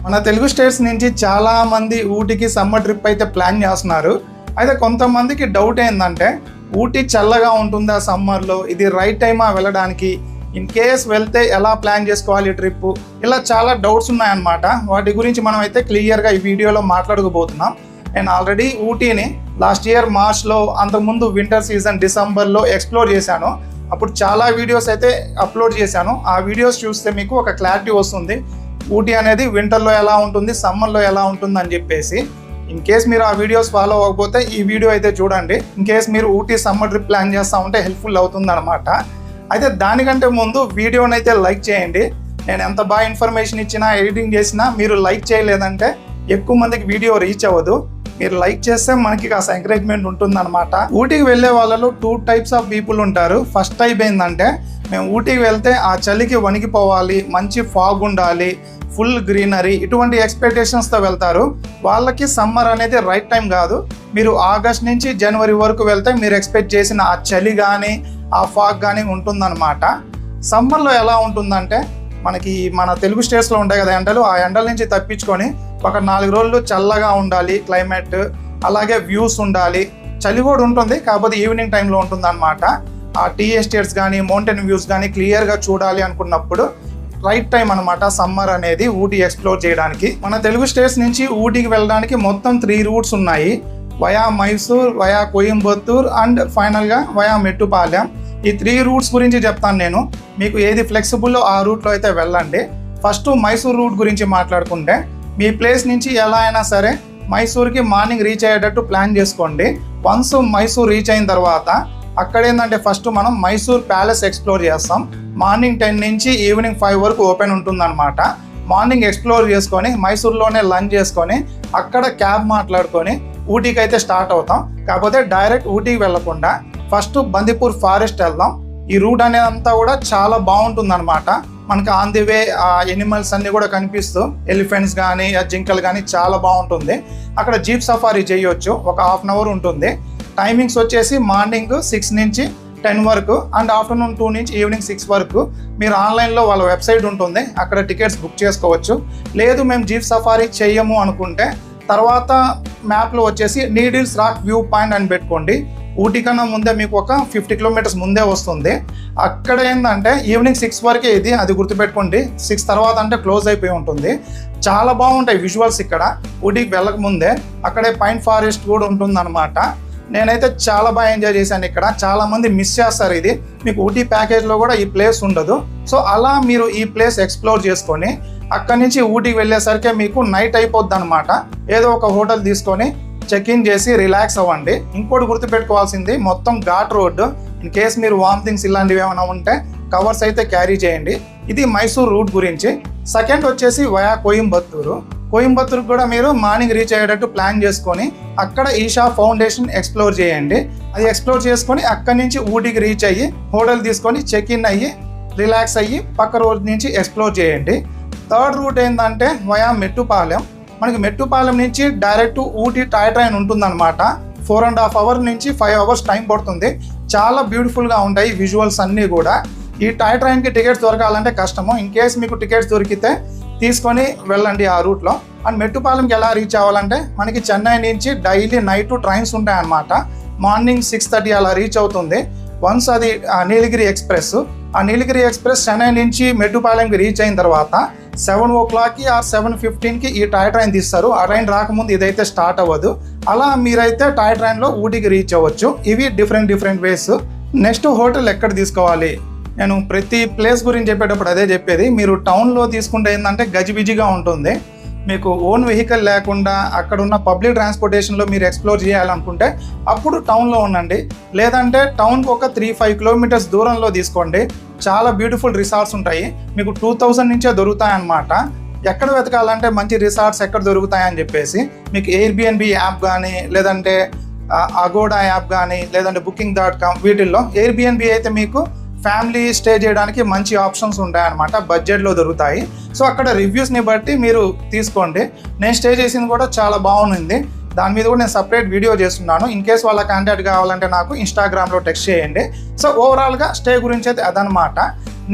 మన తెలుగు స్టేట్స్ నుంచి చాలా మంది ఊటీకి సమ్మర్ ట్రిప్ అయితే ప్లాన్ చేస్తున్నారు. అయితే కొంతమందికి డౌట్ ఏంటంటే ఊటీ చల్లగా ఉంటుందా సమ్మర్లో, ఇది రైట్ టైమా వెళ్ళడానికి, ఇన్ కేస్ వెళ్తే ఎలా ప్లాన్ చేసుకోవాలి ట్రిప్, ఇలా చాలా డౌట్స్ ఉన్నాయన్నమాట. వాటి గురించి మనం అయితే క్లియర్గా ఈ వీడియోలో మాట్లాడుకోబోతున్నాం. నేను ఆల్రెడీ ఊటీని లాస్ట్ ఇయర్ మార్చ్లో, అంతకుముందు వింటర్ సీజన్ డిసెంబర్లో ఎక్స్ప్లోర్ చేశాను. అప్పుడు చాలా వీడియోస్ అయితే అప్లోడ్ చేశాను. ఆ వీడియోస్ చూస్తే మీకు ఒక క్లారిటీ వస్తుంది ఊటీ అనేది వింటర్లో ఎలా ఉంటుంది, సమ్మర్లో ఎలా ఉంటుంది అని చెప్పేసి. ఇన్ కేస్ మీరు ఆ వీడియోస్ ఫాలో అవ్వకపోతే ఈ వీడియో అయితే చూడండి. ఇన్ కేస్ మీరు ఊటీ సమ్మర్ ట్రిప్ ప్లాన్ చేస్తూ ఉంటే హెల్ప్ఫుల్ అవుతుంది అనమాట. అయితే దానికంటే ముందు వీడియోని అయితే లైక్ చేయండి. నేను ఎంత బాగా ఇన్ఫర్మేషన్ ఇచ్చినా, ఎడిటింగ్ చేసినా మీరు లైక్ చేయలేదంటే ఎక్కువ మందికి వీడియో రీచ్ అవ్వదు. మీరు లైక్ చేస్తే మనకి కాస్త ఎంకరేజ్మెంట్ ఉంటుందన్నమాట. ఊటీకి వెళ్ళే వాళ్ళలో 2 types ఆఫ్ పీపుల్ ఉంటారు. ఫస్ట్ టైప్ ఏంటంటే మేము ఊటీకి వెళ్తే ఆ చలికి వణికిపోవాలి, మంచి ఫాగ్ ఉండాలి, ఫుల్ గ్రీనరీ, ఇటువంటి ఎక్స్పెక్టేషన్స్తో వెళ్తారు. వాళ్ళకి సమ్మర్ అనేది రైట్ టైం కాదు. మీరు ఆగస్ట్ నుంచి జనవరి వరకు వెళ్తే మీరు ఎక్స్పెక్ట్ చేసిన ఆ చలి కానీ ఆ ఫాగ్ కానీ ఉంటుందన్నమాట. సమ్మర్లో ఎలా ఉంటుందంటే మనకి మన తెలుగు స్టేట్స్లో ఉంటాయి కదా ఎండలు, ఆ ఎండల నుంచి తప్పించుకొని ఒక 4 రోజులు చల్లగా ఉండాలి క్లైమేట్, అలాగే వ్యూస్ ఉండాలి. చలి కూడా ఉంటుంది, కాకపోతే ఈవినింగ్ టైంలో ఉంటుంది అనమాట. ఆ టీ ఎస్టేట్స్ కానీ మౌంటైన్ వ్యూస్ కానీ క్లియర్గా చూడాలి అనుకున్నప్పుడు రైట్ టైం అనమాట సమ్మర్ అనేది ఊటీ ఎక్స్ప్లోర్ చేయడానికి. మన తెలుగు స్టేట్స్ నుంచి ఊటీకి వెళ్ళడానికి మొత్తం 3 రూట్స్ ఉన్నాయి. Via Mysore, via Coimbatore and ఫైనల్గా వయా మెట్టుపాలెం. ఈ 3 రూట్స్ గురించి చెప్తాను నేను. మీకు ఏది ఫ్లెక్సిబుల్లో ఆ రూట్లో అయితే వెళ్ళండి. ఫస్ట్ మైసూర్ రూట్ గురించి మాట్లాడుకుంటే, మీ ప్లేస్ నుంచి ఎలా అయినా సరే మైసూర్కి మార్నింగ్ రీచ్ అయ్యేటట్టు ప్లాన్ చేసుకోండి. వన్స్ మైసూర్ రీచ్ అయిన తర్వాత అక్కడ ఏంటంటే ఫస్ట్ మనం మైసూర్ ప్యాలెస్ ఎక్స్ప్లోర్ చేస్తాం. మార్నింగ్ 10 నుంచి ఈవినింగ్ 5 వరకు ఓపెన్ ఉంటుందన్నమాట. మార్నింగ్ ఎక్స్ప్లోర్ చేసుకొని మైసూర్లోనే లంచ్ చేసుకొని అక్కడ క్యాబ్ మాట్లాడుకొని ఊటీకి అయితే స్టార్ట్ అవుతాం. కాకపోతే డైరెక్ట్ ఊటీకి వెళ్ళకుండా ఫస్ట్ బందిపూర్ ఫారెస్ట్ వెళ్దాం. ఈ రూట్ అనేది అంతా కూడా చాలా బాగుంటుంది అనమాట. మనకి ఆన్ ది వే ఆ ఎనిమల్స్ అన్నీ కూడా కనిపిస్తూ, ఎలిఫెంట్స్ కానీ జింకలు కానీ చాలా బాగుంటుంది. అక్కడ జీప్ సఫారీ చేయొచ్చు, ఒక 1/2 hour ఉంటుంది. టైమింగ్స్ వచ్చేసి మార్నింగ్ 6 నుంచి 10 వరకు అండ్ ఆఫ్టర్నూన్ 2 నుంచి ఈవినింగ్ 6 వరకు. మీరు ఆన్లైన్లో వాళ్ళ వెబ్సైట్ ఉంటుంది, అక్కడ టికెట్స్ బుక్ చేసుకోవచ్చు. లేదు మేము జీప్ సఫారీ చెయ్యము అనుకుంటే తర్వాత మ్యాప్లో వచ్చేసి నీడిల్స్ రాక్ వ్యూ పాయింట్ అని పెట్టుకోండి. ఊటీ కన్నా ముందే మీకు ఒక 50 kilometers ముందే వస్తుంది. అక్కడ ఏంటంటే ఈవినింగ్ 6 వరకే ఇది, అది గుర్తుపెట్టుకోండి. 6 తర్వాత అంటే క్లోజ్ అయిపోయి ఉంటుంది. చాలా బాగుంటాయి విజువల్స్ ఇక్కడ. ఊటీకి వెళ్ళక ముందే అక్కడే పైన్ ఫారెస్ట్ కూడా ఉంటుందన్నమాట. నేనైతే చాలా బాగా ఎంజాయ్ చేశాను ఇక్కడ. చాలామంది మిస్ చేస్తారు ఇది. మీకు ఊటీ ప్యాకేజ్లో కూడా ఈ ప్లేస్ ఉండదు. సో అలా మీరు ఈ ప్లేస్ ఎక్స్ప్లోర్ చేసుకొని అక్కడి నుంచి ఊటీకి వెళ్ళేసరికి మీకు నైట్ అయిపోద్ది అనమాట. ఏదో ఒక హోటల్ తీసుకొని చెక్ ఇన్ చేసి రిలాక్స్ అవ్వండి. ఇంకోటి గుర్తుపెట్టుకోవాల్సింది, మొత్తం ఘాట్ రోడ్డు. ఇన్ కేస్ మీరు వామిటింగ్స్ ఇలాంటివి ఏమైనా ఉంటే కవర్స్ అయితే క్యారీ చేయండి. ఇది మైసూర్ రూట్ గురించి. సెకండ్ వచ్చేసి వయా కోయంబత్తూరు. కోయంబత్తూరుకు కూడా మీరు మార్నింగ్ రీచ్ అయ్యేటట్టు ప్లాన్ చేసుకొని అక్కడ ఈషా ఫౌండేషన్ ఎక్స్ప్లోర్ చేయండి. అది ఎక్స్ప్లోర్ చేసుకొని అక్కడి నుంచి ఊటీకి రీచ్ అయ్యి హోటల్ తీసుకొని చెక్ ఇన్ అయ్యి రిలాక్స్ అయ్యి పక్క రోడ్ నుంచి ఎక్స్ప్లోర్ చేయండి. థర్డ్ రూట్ ఏంటంటే వయా మెట్టుపాలెం. మనకి మెట్టుపాలెం నుంచి డైరెక్ట్ ఊటీ టాయ్ ట్రైన్ ఉంటుందన్నమాట. 4.5 hours నుంచి 5 hours టైం పడుతుంది. చాలా బ్యూటిఫుల్గా ఉంటాయి విజువల్స్ అన్నీ కూడా. ఈ టాయ్ ట్రైన్కి టికెట్స్ దొరకాలంటే కష్టము. ఇన్ కేస్ మీకు టికెట్స్ దొరికితే తీసుకొని వెళ్ళండి ఆ రూట్లో. అండ్ మెట్టుపాలెంకి ఎలా రీచ్ అవ్వాలంటే మనకి చెన్నై నుంచి డైలీ నైట్ ట్రైన్స్ ఉంటాయన్నమాట. మార్నింగ్ 6:30 అలా రీచ్ అవుతుంది. వన్స్ అది నీలగిరి ఎక్స్ప్రెస్. ఆ నీలగిరి ఎక్స్ప్రెస్ చెన్నై నుంచి మెట్టుపాలెంకి రీచ్ అయిన తర్వాత 7 o'clockకి ఆర్ 7:15కి ఈ టాయ్ ట్రైన్ తీస్తారు. ఆ ట్రైన్ రాకముందు ఇదైతే స్టార్ట్ అవ్వదు. అలా మీరైతే టాయ్ ట్రైన్లో ఊటీకి రీచ్ అవ్వచ్చు. ఇవి డిఫరెంట్ వేస్. నెక్స్ట్ హోటల్ ఎక్కడ తీసుకోవాలి, నేను ప్రతి ప్లేస్ గురించి చెప్పేటప్పుడు అదే చెప్పేది. మీరు టౌన్లో తీసుకుంటే ఏంటంటే గజిబిజిగా ఉంటుంది. మీకు ఓన్ వెహికల్ లేకుండా అక్కడ ఉన్న పబ్లిక్ ట్రాన్స్పోర్టేషన్లో మీరు ఎక్స్ప్లోర్ చేయాలనుకుంటే అప్పుడు టౌన్లో ఉండండి. లేదంటే టౌన్కి ఒక 3-5 kilometers దూరంలో తీసుకోండి. చాలా బ్యూటిఫుల్ రిసార్ట్స్ ఉంటాయి. మీకు 2000 నుంచే దొరుకుతాయన్నమాట. ఎక్కడ వెతకాలంటే మంచి రిసార్ట్స్ ఎక్కడ దొరుకుతాయని చెప్పేసి మీకు ఎయిర్బిఎన్బి యాప్ కానీ, లేదంటే అగోడా యాప్ కానీ, లేదంటే booking.com, వీటిల్లో ఎయిర్బిఎన్బి అయితే మీకు ఫ్యామిలీ స్టే చేయడానికి మంచి ఆప్షన్స్ ఉంటాయన్నమాట. బడ్జెట్లో దొరుకుతాయి. సో అక్కడ రివ్యూస్ని బట్టి మీరు తీసుకోండి. నేను స్టే చేసింది కూడా చాలా బాగుంది. దాని మీద కూడా నేను సపరేట్ వీడియో చేస్తున్నాను. ఇన్ కేస్ వాళ్ళ కాంటాక్ట్ కావాలంటే నాకు ఇన్స్టాగ్రామ్లో టెక్స్ట్ చేయండి. సో ఓవరాల్గా స్టే గురించి అయితే అదనమాట.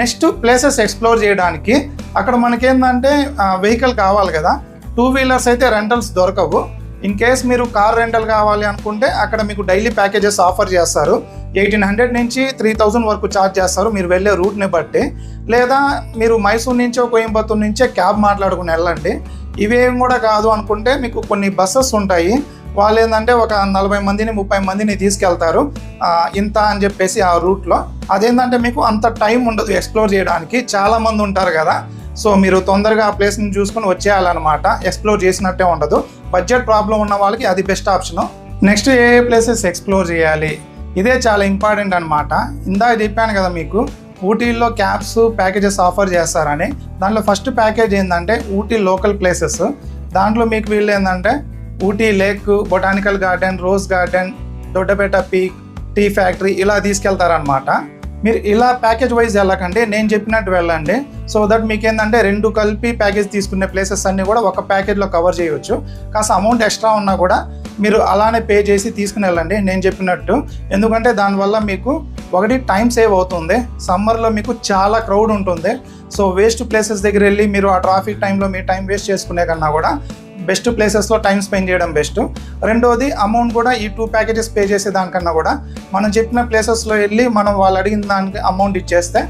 నెక్స్ట్ ప్లేసెస్ ఎక్స్ప్లోర్ చేయడానికి అక్కడ మనకేందంటే వెహికల్ కావాలి కదా, 2 వీలర్స్ అయితే రెంటల్స్ దొరకవు. ఇన్ కేస్ మీరు కార్ రెంటల్ కావాలి అనుకుంటే అక్కడ మీకు డైలీ ప్యాకేజెస్ ఆఫర్ చేస్తారు. 1800 నుంచి 3000 వరకు ఛార్జ్ చేస్తారు మీరు వెళ్ళే రూట్ని బట్టి. లేదా మీరు మైసూర్ నుంచో కోయంబత్తూర్ నుంచే క్యాబ్ మాట్లాడుకుని వెళ్ళండి. ఇవేం కూడా కాదు అనుకుంటే మీకు కొన్ని బస్సెస్ ఉంటాయి, వాళ్ళు ఏంటంటే ఒక 40 మందిని 30 మందిని తీసుకెళ్తారు ఇంత అని చెప్పేసి ఆ రూట్లో. అదేంటంటే మీకు అంత టైం ఉండదు ఎక్స్ప్లోర్ చేయడానికి, చాలామంది ఉంటారు కదా. సో మీరు తొందరగా ఆ ప్లేస్ని చూసుకొని వచ్చేయాలన్నమాట, ఎక్స్ప్లోర్ చేసినట్టే ఉండదు. బడ్జెట్ ప్రాబ్లం ఉన్న వాళ్ళకి అది బెస్ట్ ఆప్షను. నెక్స్ట్ ఏ ప్లేసెస్ ఎక్స్ప్లోర్ చేయాలి, ఇదే చాలా ఇంపార్టెంట్ అనమాట. ఇందాక చెప్పాను కదా మీకు ఊటీలో క్యాబ్స్ ప్యాకేజెస్ ఆఫర్ చేస్తారని. దాంట్లో ఫస్ట్ ప్యాకేజ్ ఏంటంటే ఊటీ లోకల్ ప్లేసెస్. దాంట్లో మీకు వీళ్ళు ఏంటంటే Ooty lake, botanical garden, rose garden, Doddabetta peak, tea factory ఇలా తీసుకెళ్తారనమాట. మీరు ఇలా ప్యాకేజ్ వైజ్ వెళ్ళకండి, నేను చెప్పినట్టు వెళ్ళండి. సో దట్ మీకు ఏంటంటే 2 కలిపి ప్యాకేజ్ తీసుకునే ప్లేసెస్ అన్నీ కూడా ఒక ప్యాకేజ్లో కవర్ చేయవచ్చు. కాస్త అమౌంట్ ఎక్స్ట్రా ఉన్నా కూడా మీరు అలానే పే చేసి తీసుకుని వెళ్ళండి నేను చెప్పినట్టు. ఎందుకంటే దానివల్ల మీకు ఒకటి టైం సేవ్ అవుతుంది. సమ్మర్లో మీకు చాలా క్రౌడ్ ఉంటుంది. సో వేస్ట్ ప్లేసెస్ దగ్గర వెళ్ళి మీరు ఆ ట్రాఫిక్ టైంలో మీ టైం వేస్ట్ చేసుకునే కన్నా కూడా బెస్ట్ ప్లేసెస్లో టైం స్పెండ్ చేయడం బెస్ట్. రెండోది అమౌంట్ కూడా ఈ 2 ప్యాకేజెస్ పే చేసే దానికన్నా కూడా మనం చెప్పిన ప్లేసెస్లో వెళ్ళి మనం వాళ్ళు అడిగిన దానికి అమౌంట్ ఇచ్చేస్తే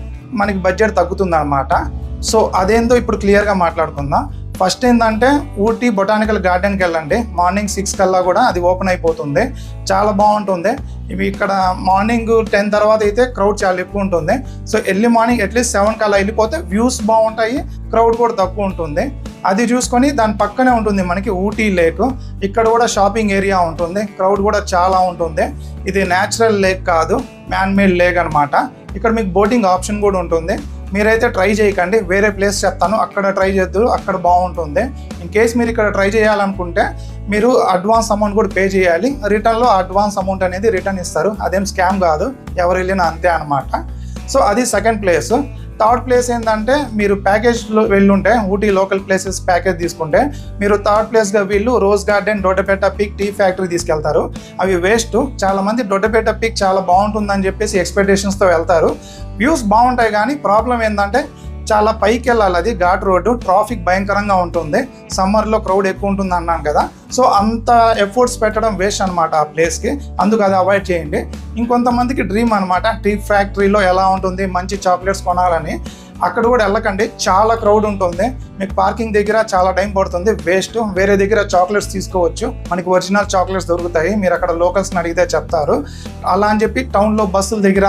మనకి బడ్జెట్ తగ్గుతుంది అనమాట. సో అదేందో ఇప్పుడు క్లియర్గా మాట్లాడుకుందాం. ఫస్ట్ ఏంటంటే ఊటీ బొటానికల్ గార్డెన్కి వెళ్ళండి. మార్నింగ్ 6 కల్లా కూడా అది ఓపెన్ అయిపోతుంది, చాలా బాగుంటుంది. ఇవి ఇక్కడ మార్నింగ్ 10 తర్వాత అయితే క్రౌడ్ చాలా ఎక్కువ ఉంటుంది. సో ఎర్లీ మార్నింగ్ అట్లీస్ట్ 7 కల్లా వెళ్ళిపోతే వ్యూస్ బాగుంటాయి, క్రౌడ్ కూడా తక్కువ ఉంటుంది. అది చూసుకొని దాని పక్కనే ఉంటుంది మనకి ఊటీ లేక్. ఇక్కడ కూడా షాపింగ్ ఏరియా ఉంటుంది, క్రౌడ్ కూడా చాలా ఉంటుంది. ఇది న్యాచురల్ లేక్ కాదు, మ్యాన్ మేడ్ లేక్ అనమాట. ఇక్కడ మీకు బోటింగ్ ఆప్షన్ కూడా ఉంటుంది. మీరైతే ట్రై చేయకండి, వేరే ప్లేస్ చెప్తాను అక్కడ ట్రై చేద్దరు, అక్కడ బాగుంటుంది. ఇన్ కేస్ మీరు ఇక్కడ ట్రై చేయాలనుకుంటే మీరు అడ్వాన్స్ అమౌంట్ కూడా పే చేయాలి. రిటర్న్లో అడ్వాన్స్ అమౌంట్ అనేది రిటర్న్ ఇస్తారు, అదేం స్కామ్ కాదు, ఎవరు వెళ్ళినా అంతే అనమాట. సో అది సెకండ్ ప్లేస్. థర్డ్ ప్లేస్ ఏంటంటే మీరు ప్యాకేజ్లో వెళ్ళుంటే ఊటీ లోకల్ ప్లేసెస్ ప్యాకేజ్ తీసుకుంటే మీరు థర్డ్ ప్లేస్గా వీళ్ళు rose garden, Doddabetta peak, tea factory తీసుకెళ్తారు. అవి వేస్ట్. చాలామంది దొడ్డపేట పీక్ చాలా బాగుంటుందని చెప్పేసి ఎక్స్పెక్టేషన్స్తో వెళ్తారు. వ్యూస్ బాగుంటాయి కానీ ప్రాబ్లం ఏంటంటే చాలా పైకి వెళ్ళాలి, అది ఘాట్ రోడ్డు, ట్రాఫిక్ భయంకరంగా ఉంటుంది, సమ్మర్లో క్రౌడ్ ఎక్కువ ఉంటుంది అన్నాను కదా. సో అంత ఎఫర్ట్స్ పెట్టడం వేస్ట్ అనమాట ఆ ప్లేస్కి, అందుకు అది అవాయిడ్ చేయండి. ఇంకొంతమందికి డ్రీమ్ అనమాట టీ ఫ్యాక్టరీలో ఎలా ఉంటుంది, మంచి చాక్లెట్స్ కొనాలని. అక్కడ కూడా వెళ్ళకండి, చాలా క్రౌడ్ ఉంటుంది, మీకు పార్కింగ్ దగ్గర చాలా టైం పడుతుంది, వేస్ట్. వేరే దగ్గర చాక్లెట్స్ తీసుకోవచ్చు, మనకి ఒరిజినల్ చాక్లెట్స్ దొరుకుతాయి, మీరు అక్కడ లోకల్స్ని అడిగితే చెప్తారు. అలా అని చెప్పి టౌన్లో బస్సుల దగ్గర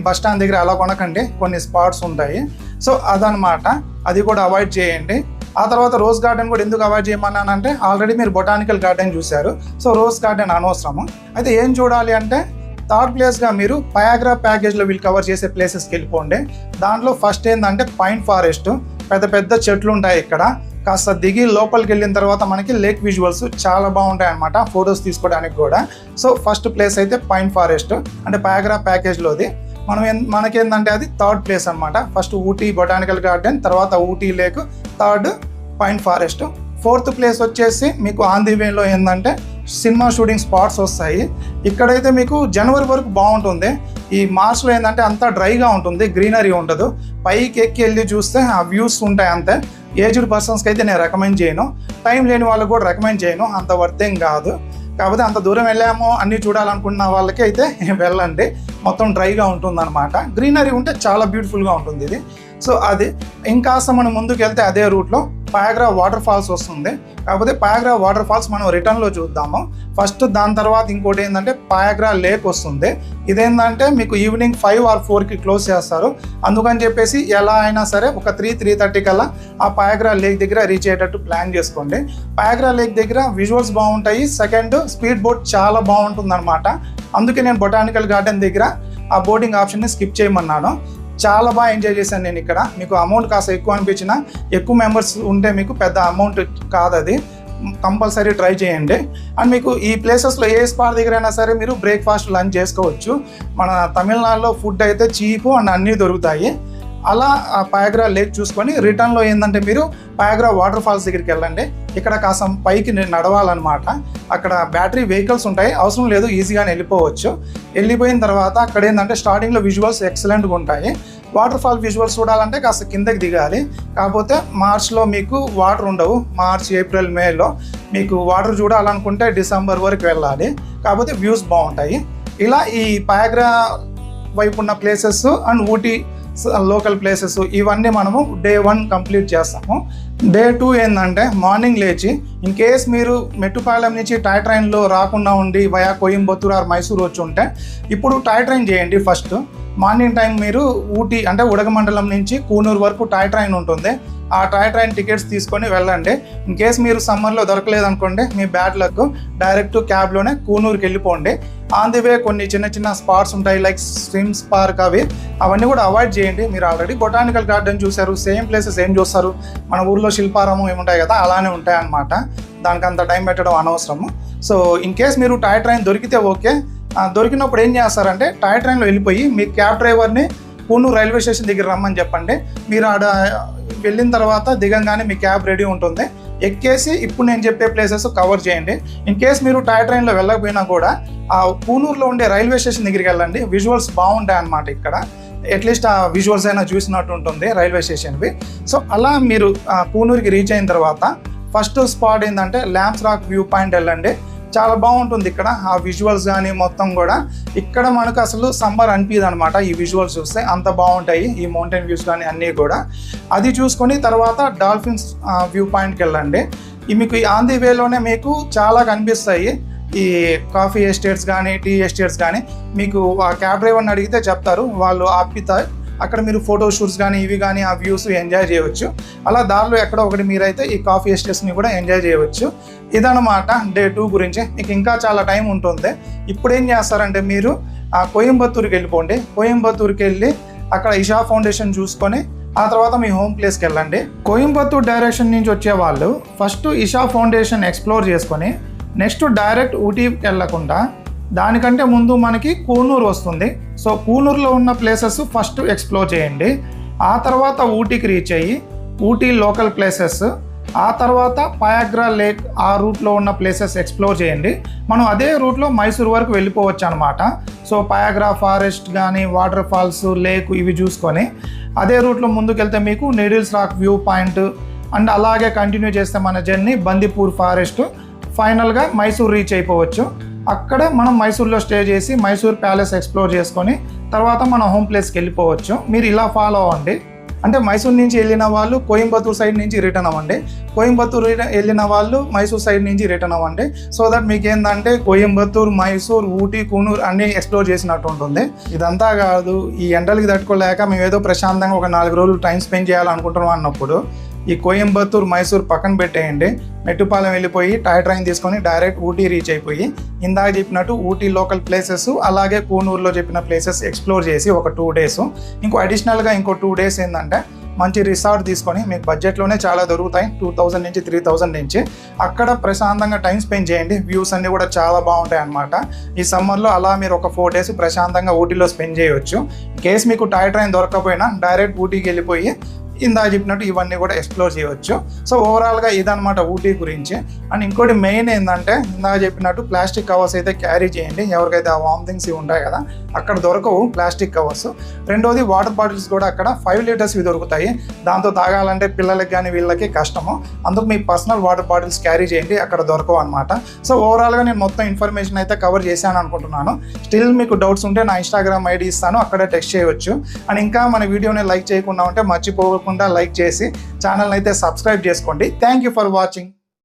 బస్ స్టాండ్ దగ్గర అలా కొనకండి, కొన్ని స్పాట్స్ ఉంటాయి. సో అదనమాట, అది కూడా అవాయిడ్ చేయండి. ఆ తర్వాత రోజ్ గార్డెన్ కూడా ఎందుకు అవాయిడ్ చేయమన్నానంటే ఆల్రెడీ మీరు బొటానికల్ గార్డెన్ చూశారు, సో రోజ్ గార్డెన్ అనవసరము. అయితే ఏం చూడాలి అంటే థర్డ్ ప్లేస్గా మీరు పయాగ్రా ప్యాకేజ్లో వీళ్ళు కవర్ చేసే ప్లేసెస్కి వెళ్ళిపోండి. దాంట్లో ఫస్ట్ ఏంటంటే పైన్ ఫారెస్ట్, పెద్ద పెద్ద చెట్లు ఉంటాయి ఇక్కడ. కాస్త దిగి లోపలికి వెళ్ళిన తర్వాత మనకి లేక్ విజువల్స్ చాలా బాగుంటాయి అన్నమాట, ఫొటోస్ తీసుకోవడానికి కూడా. సో ఫస్ట్ ప్లేస్ అయితే పైన్ ఫారెస్ట్, అంటే పయాగ్రా ప్యాకేజ్లోది. మనకేంటంటే అది థర్డ్ ప్లేస్ అనమాట. ఫస్ట్ ఊటీ బొటానికల్ గార్డెన్, తర్వాత Ooty lake, third pine forest. Fourth place వచ్చేసి మీకు ఆన్ ది వేలో ఏంటంటే సినిమా షూటింగ్ స్పాట్స్ వస్తాయి. ఇక్కడైతే మీకు జనవరి వరకు బాగుంటుంది. ఈ మార్చ్లో ఏంటంటే అంతా డ్రైగా ఉంటుంది, గ్రీనరీ ఉండదు. పైకి ఎక్కి వెళ్ళి చూస్తే ఆ వ్యూస్ ఉంటాయి అంతే. ఏజ్డ్ పర్సన్స్కి అయితే నేను రికమెండ్ చేయను, టైం లేని వాళ్ళకి కూడా రికమెండ్ చేయను, అంత వర్త్ ఏం కాదు. కాకపోతే అంత దూరం వెళ్ళాము అన్నీ చూడాలనుకున్న వాళ్ళకి అయితే వెళ్ళండి, మొత్తం డ్రైగా ఉంటుంది అనమాట. గ్రీనరీ ఉంటే చాలా బ్యూటిఫుల్గా ఉంటుంది ఇది. సో అది ఇంకాస్త మనం ముందుకు వెళ్తే అదే రూట్లో పయాగ్రా వాటర్ ఫాల్స్ వస్తుంది. కాకపోతే పయాగ్రా వాటర్ ఫాల్స్ మనం రిటర్న్లో చూద్దాము ఫస్ట్. దాని తర్వాత ఇంకోటి ఏంటంటే పయాగ్రా లేక్ వస్తుంది. ఇదేంటంటే మీకు ఈవినింగ్ 5 or 4కి క్లోజ్ చేస్తారు. అందుకని చెప్పేసి ఎలా అయినా సరే ఒక 3-3:30 కల్లా ఆ పయాగ్రా లేక్ దగ్గర రీచ్ అయ్యేటట్టు ప్లాన్ చేసుకోండి. పయాగ్రా లేక్ దగ్గర విజువల్స్ బాగుంటాయి. సెకండ్, స్పీడ్ బోట్ చాలా బాగుంటుంది అనమాట. అందుకే నేను బొటానికల్ గార్డెన్ దగ్గర ఆ బోటింగ్ ఆప్షన్ని స్కిప్ చేయమన్నాను. చాలా బాగా ఎంజాయ్ చేశాను నేను ఇక్కడ. మీకు అమౌంట్ కాస్త ఎక్కువ అనిపించినా, ఎక్కువ మెంబర్స్ ఉంటే మీకు పెద్ద అమౌంట్ కాదు, అది కంపల్సరీ ట్రై చేయండి. అండ్ మీకు ఈ ప్లేసెస్లో ఏ స్పాట్ దగ్గర అయినా సరే మీరు బ్రేక్ఫాస్ట్, లంచ్ చేసుకోవచ్చు. మన తమిళనాడులో ఫుడ్ అయితే చీపు అండ్ అన్నీ దొరుకుతాయి. అలా ఆ పయాగ్రా లేక్ చూసుకొని రిటర్న్లో ఏంటంటే మీరు పయాగ్రా వాటర్ ఫాల్స్ దగ్గరికి వెళ్ళండి. ఇక్కడ కాస్త పైకి నడవాలన్నమాట. అక్కడ బ్యాటరీ వెహికల్స్ ఉంటాయి, అవసరం లేదు, ఈజీగానే వెళ్ళిపోవచ్చు. వెళ్ళిపోయిన తర్వాత అక్కడ ఏంటంటే స్టార్టింగ్లో విజువల్స్ ఎక్సలెంట్గా ఉంటాయి. వాటర్ ఫాల్ విజువల్స్ చూడాలంటే కాస్త కిందకి దిగాలి. కాకపోతే మార్చ్లో మీకు వాటర్ ఉండవు. మార్చ్, ఏప్రిల్, మేలో మీకు వాటర్ చూడాలనుకుంటే డిసెంబర్ వరకు వెళ్ళాలి. కాకపోతే వ్యూస్ బాగుంటాయి. ఇలా ఈ పయాగ్రా వైపు ఉన్న places and Ooty local places ఇవన్నీ మనము డే 1 కంప్లీట్ చేస్తాము. డే 2 ఏంటంటే మార్నింగ్ లేచి ఇన్ కేస్ మీరు మెట్టుపాలెం నుంచి టాయ్ ట్రైన్లో రాకుండా ఉండి వయా కోయంబత్తూర్ ఆర్ మైసూర్ వచ్చి ఉంటే ఇప్పుడు టాయ్ ట్రైన్ చేయండి. ఫస్ట్ మార్నింగ్ టైం మీరు ఊటీ అంటే ఉడగమండలం నుంచి కూనూరు వరకు టాయ్ ట్రైన్ ఉంటుంది. ఆ టాయ్ ట్రైన్ టికెట్స్ తీసుకొని వెళ్ళండి. ఇన్ కేస్ మీరు సమ్మర్లో దొరకలేదనుకోండి మీ బ్యాడ్ లక్, డైరెక్ట్ క్యాబ్లోనే కూనూరుకి వెళ్ళిపోండి. ఆన్ ది వే కొన్ని చిన్న చిన్న స్పాట్స్ ఉంటాయి లైక్ స్విమ్స్ పార్క్ అవన్నీ కూడా అవాయిడ్ చేయండి. మీరు ఆల్రెడీ బొటానికల్ గార్డెన్ చూశారు, సేమ్ ప్లేసెస్ ఏం చూస్తారు, మన ఊర్లో శిల్పారామం ఏముంటాయి కదా అలానే ఉంటాయి అన్నమాట. దానికి అంత టైం పెట్టడం అనవసరము. సో ఇన్ కేస్ మీరు టాయ్ ట్రైన్ దొరికితే ఓకే. దొరికినప్పుడు ఏం చేస్తారంటే టాయ్ ట్రైన్లో వెళ్ళిపోయి మీ క్యాబ్ డ్రైవర్ని కూనూరు రైల్వే స్టేషన్ దగ్గర రమ్మని చెప్పండి. మీరు ఆడ వెళ్ళిన తర్వాత దిగంగానే మీ క్యాబ్ రెడీ ఉంటుంది. ఎక్కేసి ఇప్పుడు నేను చెప్పే ప్లేసెస్ కవర్ చేయండి. ఇన్ కేస్ మీరు టాయ్ ట్రైన్లో వెళ్ళకపోయినా కూడా ఆ కూనూరులో ఉండే రైల్వే స్టేషన్ దగ్గరికి వెళ్ళండి. విజువల్స్ బాగుంటాయి అన్నమాట. ఇక్కడ అట్లీస్ట్ ఆ విజువల్స్ అయినా చూసినట్టు ఉంటుంది రైల్వే స్టేషన్వి. సో అలా మీరు కూనూరుకి రీచ్ అయిన తర్వాత ఫస్ట్ స్పాట్ ఏంటంటే ల్యాంప్స్ రాక్ వ్యూ పాయింట్ వెళ్ళండి. చాలా బాగుంటుంది ఇక్కడ ఆ విజువల్స్ కానీ మొత్తం కూడా. ఇక్కడ మనకు అసలు సమ్మర్ అనిపిదు అనమాట ఈ విజువల్స్ చూస్తే, అంత బాగుంటాయి ఈ మౌంటైన్ వ్యూస్ కానీ అన్నీ కూడా. అది చూసుకొని తర్వాత డాల్ఫిన్స్ వ్యూ పాయింట్కి వెళ్ళండి. మీకు ఆన్ ది వేలోనే మీకు చాలా కనిపిస్తాయి ఈ కాఫీ ఎస్టేట్స్ కానీ టీ ఎస్టేట్స్ కానీ. మీకు ఆ క్యాబ్ డ్రైవర్ని అడిగితే చెప్తారు, వాళ్ళు ఆపితారు. అక్కడ మీరు ఫోటో షూట్స్ కానీ ఇవి కానీ ఆ వ్యూస్ ఎంజాయ్ చేయవచ్చు. అలా దారిలో ఎక్కడో ఒకటి మీరైతే ఈ కాఫీ ఎస్టేట్స్ని కూడా ఎంజాయ్ చేయవచ్చు. ఇదన్నమాట డే 2 గురించి. మీకు ఇంకా చాలా టైం ఉంటుంది. ఇప్పుడు ఏం చేస్తారంటే మీరు కోయంబత్తూరుకి వెళ్ళిపోండి. కోయంబత్తూరుకి వెళ్ళి అక్కడ ఇషా ఫౌండేషన్ చూసుకొని ఆ తర్వాత మీ హోమ్ ప్లేస్కి వెళ్ళండి. కోయంబత్తూర్ డైరెక్షన్ నుంచి వచ్చే వాళ్ళు ఫస్ట్ ఇషా ఫౌండేషన్ ఎక్స్ప్లోర్ చేసుకొని నెక్స్ట్ డైరెక్ట్ ఊటీకి వెళ్ళకుండా దానికంటే ముందు మనకి కూనూరు వస్తుంది. సో కూనూరులో ఉన్న ప్లేసెస్ ఫస్ట్ ఎక్స్ప్లోర్ చేయండి. ఆ తర్వాత ఊటీకి రీచ్ అయ్యి ఊటీ లోకల్ ప్లేసెస్, ఆ తర్వాత పయాగ్రా లేక్ ఆ రూట్లో ఉన్న ప్లేసెస్ ఎక్స్ప్లోర్ చేయండి. మనం అదే రూట్లో మైసూర్ వరకు వెళ్ళిపోవచ్చు అనమాట. సో పయాగ్రా ఫారెస్ట్ కానీ వాటర్ ఫాల్స్, లేక్ ఇవి చూసుకొని అదే రూట్లో ముందుకెళ్తే మీకు needles rock view point and అలాగే కంటిన్యూ చేస్తే మన జర్నీ బందిపూర్ ఫారెస్ట్, ఫైనల్గా మైసూర్ రీచ్ అయిపోవచ్చు. అక్కడ మనం మైసూర్లో స్టే చేసి మైసూర్ ప్యాలెస్ ఎక్స్ప్లోర్ చేసుకొని తర్వాత మన హోమ్ ప్లేస్కి వెళ్ళిపోవచ్చు. మీరు ఇలా ఫాలో అవ్వండి. అంటే మైసూర్ నుంచి వెళ్ళిన వాళ్ళు కోయంబత్తూర్ సైడ్ నుంచి రిటర్న్ అవ్వండి, కోయంబత్తూర్ వెళ్ళిన వాళ్ళు మైసూర్ సైడ్ నుంచి రిటర్న్ అవ్వండి. సో దట్ మీకు ఏంటంటే కోయంబత్తూర్, మైసూర్, ఊటీ, కూనూరు అన్నీ ఎక్స్ప్లోర్ చేసినట్టు ఉంటుంది. ఇదంతా కాదు, ఈ ఎండలకి తట్టుకోలేక మేము ఏదో ప్రశాంతంగా ఒక 4 రోజులు టైం స్పెండ్ చేయాలనుకుంటున్నాం అన్నప్పుడు ఈ కోయంబత్తూర్, మైసూర్ పక్కన పెట్టేయండి. మెట్టుపాలెం వెళ్ళిపోయి టాయ్ ట్రైన్ తీసుకొని డైరెక్ట్ ఊటీ రీచ్ అయిపోయి ఇందాక చెప్పినట్టు ఊటీ లోకల్ ప్లేసెస్ అలాగే కూనూరులో చెప్పిన ప్లేసెస్ ఎక్స్ప్లోర్ చేసి ఒక 2 డేస్, ఇంకో అడిషనల్గా ఇంకో 2 డేస్ ఏంటంటే మంచి రిసార్ట్ తీసుకొని మీకు బడ్జెట్లోనే చాలా దొరుకుతాయి 2000 నుంచి 3000 నుంచి. అక్కడ ప్రశాంతంగా టైం స్పెండ్ చేయండి. వ్యూస్ అన్నీ కూడా చాలా బాగుంటాయి అన్నమాట. ఈ సమ్మర్లో అలా మీరు ఒక 4 డేస్ ప్రశాంతంగా ఊటీలో స్పెండ్ చేయవచ్చు. కేస్ మీకు టాయ్ ట్రైన్ దొరకకపోయినా డైరెక్ట్ ఊటీకి వెళ్ళిపోయి ఇందాక చెప్పినట్టు ఇవన్నీ కూడా ఎక్స్ప్లోర్ చేయవచ్చు. సో ఓవరాల్గా ఇదనమాట ఊటీ గురించి. అండ్ ఇంకోటి మెయిన్ ఏంటంటే ఇందాక చెప్పినట్టు ప్లాస్టిక్ కవర్స్ అయితే క్యారీ చేయండి. ఎవరికైతే ఆ వామిటింగ్స్ ఇవి ఉంటాయి కదా అక్కడ దొరకవు ప్లాస్టిక్ కవర్స్. రెండోది వాటర్ బాటిల్స్ కూడా అక్కడ 5 లీటర్స్ ఇవి దొరుకుతాయి. దాంతో తాగాలంటే పిల్లలకి కానీ వీళ్ళకి కష్టము. అందుకు మీ పర్సనల్ వాటర్ బాటిల్స్ క్యారీ చేయండి, అక్కడ దొరకవు అనమాట. సో ఓవరాల్గా నేను మొత్తం ఇన్ఫర్మేషన్ అయితే కవర్ చేశాను అనుకుంటున్నాను. స్టిల్ మీకు డౌట్స్ ఉంటే నా ఇన్స్టాగ్రామ్ ఐడి ఇస్తాను, అక్కడే టెక్స్ట్ చేయవచ్చు. అండ్ ఇంకా మన వీడియోని లైక్ చేయకుండా ఉంటే మర్చిపోకుండా లైక్ చేసి ఛానల్ని అయితే సబ్స్క్రైబ్ చేసుకోండి. Thank you for watching.